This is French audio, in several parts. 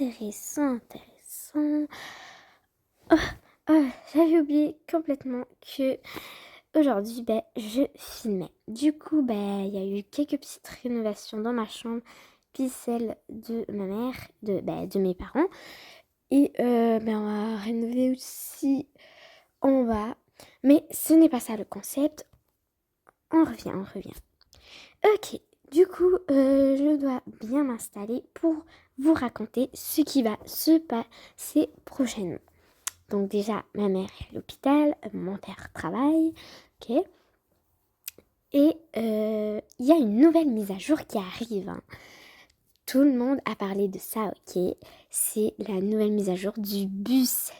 intéressant. Oh, j'avais oublié complètement que aujourd'hui, je filmais. Du coup, il y a eu quelques petites rénovations dans ma chambre, puis celle de ma mère, de mes parents. Et on va rénover aussi en bas. Mais ce n'est pas ça le concept. On revient. Ok, du coup, je dois bien m'installer pour vous raconter ce qui va se passer prochainement. Donc déjà, ma mère est à l'hôpital, mon père travaille, ok. Et il y a une nouvelle mise à jour qui arrive. Tout le monde a parlé de ça, ok. C'est la nouvelle mise à jour du bus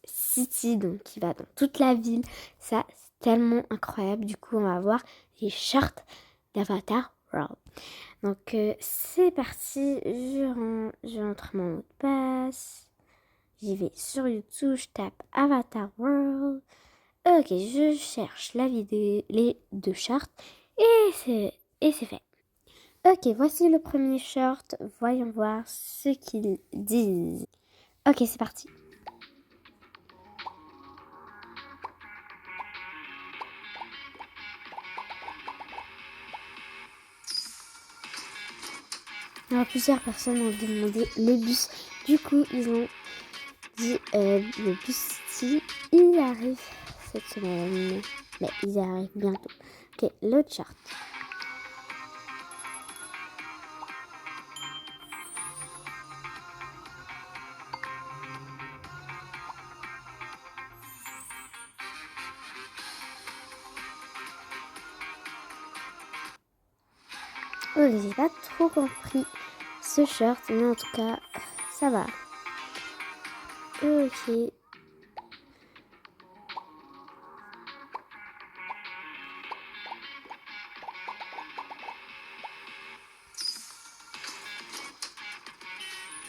City, donc qui va dans toute la ville. Ça, c'est tellement incroyable. Du coup, on va voir les shorts d'Avatar World. Donc, c'est parti. Je rentre mon mot de passe. J'y vais sur YouTube, je tape Avatar World. Ok, je cherche la vidéo, les deux shorts. Et c'est fait. Ok, voici le premier short. Voyons voir ce qu'ils disent. Ok, c'est parti. Alors, plusieurs personnes ont demandé le bus. Du coup, ils ont dit le bus City, il arrive cette semaine. Mais il arrive bientôt. Ok, l'autre short. Oh, j'ai pas trop compris ce short, mais en tout cas, ça va. Ok.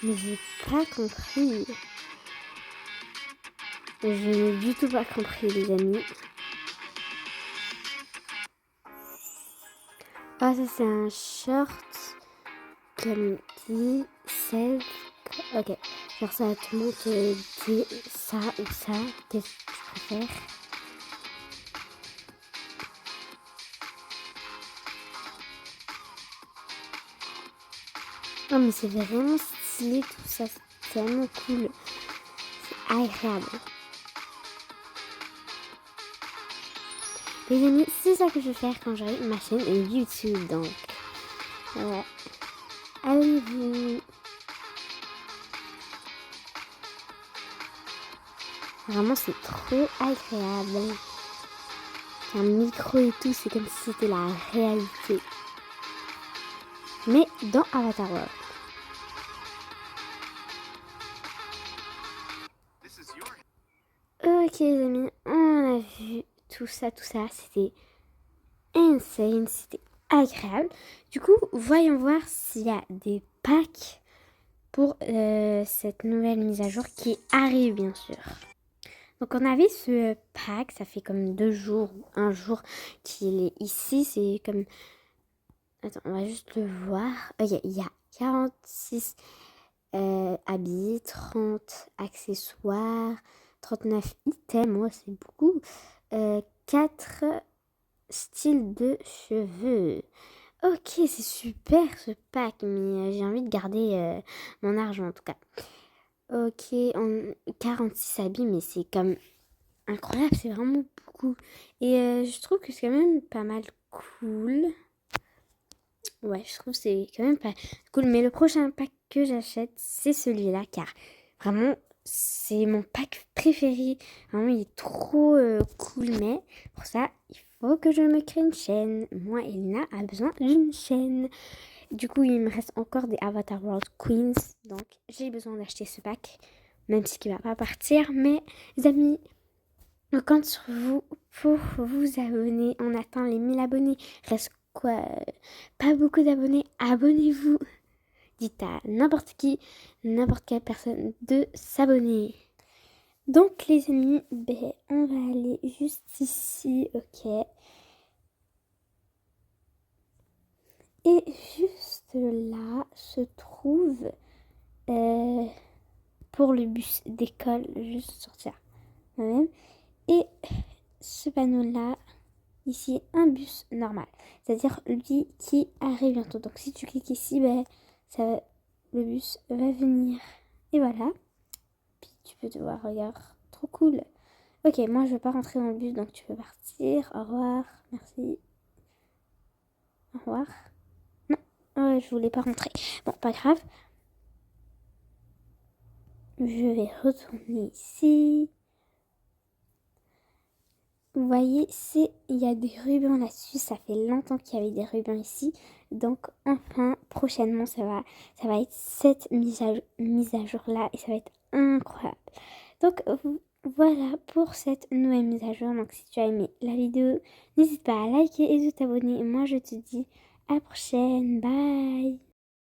Mais j'ai pas compris. Je n'ai du tout pas compris, les amis. Ah, ça c'est un short comme dit self. Ok, genre ça te montre ça ou ça. Qu'est-ce que tu préfères? Oh, mais c'est vraiment stylé tout ça. C'est tellement cool. C'est agréable. Les amis, c'est ça que je vais faire quand j'aurai ma chaîne YouTube. Donc, allez-vous. Vraiment, c'est trop agréable. Un micro et tout, c'est comme si c'était la réalité. Mais dans Avatar World. Ok les amis, on a vu tout ça, c'était insane, c'était agréable. Du coup, voyons voir s'il y a des packs pour cette nouvelle mise à jour qui arrive bien sûr. Donc on avait ce pack, ça fait comme 2 jours ou 1 jour qu'il est ici, c'est comme... Attends, on va juste le voir. Ok, il y a 46 habits, 30 accessoires, 39 items, moi c'est beaucoup. 4 styles de cheveux. Ok, c'est super ce pack, mais j'ai envie de garder mon argent en tout cas. Ok, 46 habits, mais c'est comme incroyable, c'est vraiment beaucoup. Et je trouve que c'est quand même pas mal cool. Ouais, je trouve que c'est quand même pas cool. Mais le prochain pack que j'achète, c'est celui-là, car vraiment, c'est mon pack préféré. Vraiment, il est trop cool. Mais pour ça, il faut que je me crée une chaîne. Moi, Elina a besoin d'une chaîne. Du coup, il me reste encore des Avatar World Queens. Donc, j'ai besoin d'acheter ce pack. Même si il va pas partir. Mais, les amis, on compte sur vous pour vous abonner. On atteint les 1000 abonnés. Reste quoi pas beaucoup d'abonnés. Abonnez-vous. Dites à n'importe qui, n'importe quelle personne de s'abonner. Donc les amis, on va aller juste ici, ok. Et juste là se trouve pour le bus d'école, juste sortir moi-même. Et ce panneau-là, ici, un bus normal. C'est-à-dire lui qui arrive bientôt. Donc si tu cliques ici, ben, le bus va venir. Et voilà. Puis tu peux te voir, regarde, trop cool. Ok, moi je vais pas rentrer dans le bus, donc tu peux partir. Au revoir, merci. Au revoir. Non, je voulais pas rentrer. Bon, pas grave. Je vais retourner ici. Vous voyez, il y a des rubans là-dessus. Ça fait longtemps qu'il y avait des rubans ici. Donc enfin, prochainement, ça va être cette mise à jour là. Et ça va être incroyable. Donc voilà pour cette nouvelle mise à jour. Donc si tu as aimé la vidéo, n'hésite pas à liker et de t'abonner. Moi je te dis à la prochaine. Bye.